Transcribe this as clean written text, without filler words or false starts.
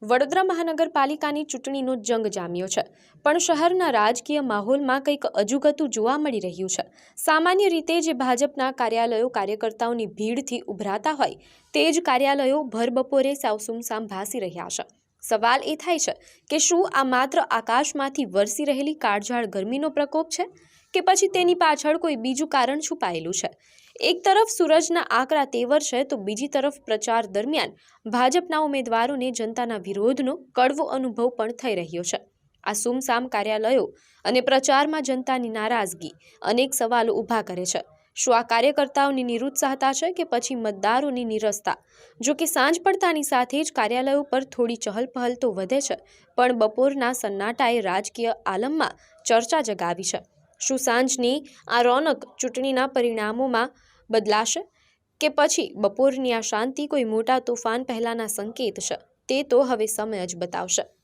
વડોદરા મહાનગરપાલિકાની ચૂંટણીનો જંગ જામ્યો છે, પણ શહેરના રાજકીય માહોલમાં કંઈક અજુગતું જોવા મળી રહ્યું છે। સામાન્ય રીતે જે ભાજપના કાર્યાલયો કાર્યકર્તાઓની ભીડથી ઉભરાતા હોય તે જ કાર્યાલયો ભરબપોરે સાવ સુમસામ ભાસી રહ્યા છે। સવાલ એ થાય છે કે શું આ માત્ર આકાશમાંથી વરસી રહેલી કાળઝાળ ગરમીનો પ્રકોપ છે કે પછી તેની પાછળ કોઈ બીજું કારણ છુપાયેલું છે। એક તરફ સૂરજના આકરા તેવર છે તો બીજી તરફ પ્રચાર દરમિયાન ભાજપના ઉમેદવારોને જનતાના વિરોધનો કડવો અનુભવ પણ થઈ રહ્યો છે। આ સુમસામ કાર્યાલયો અને પ્રચારમાં જનતાની નારાજગી અનેક સવાલો ઊભા કરે છે। શું આ કાર્યકર્તાઓની નિરુત્સાહતા છે કે પછી મતદારોની નીરસતા? જો કે સાંજ પડતાની સાથે જ કાર્યાલયો પર થોડી ચહલપહલ તો વધે છે, પણ બપોરના સન્નાટાએ રાજકીય આલમમાં ચર્ચા જગાવી છે। શું સાંજની આ રોનક ચૂંટણીના પરિણામોમાં બદલાશે કે પછી બપોરની આ શાંતિ કોઈ મોટા તોફાન પહેલાના સંકેત છે? તે તો હવે સમય જ બતાવશે।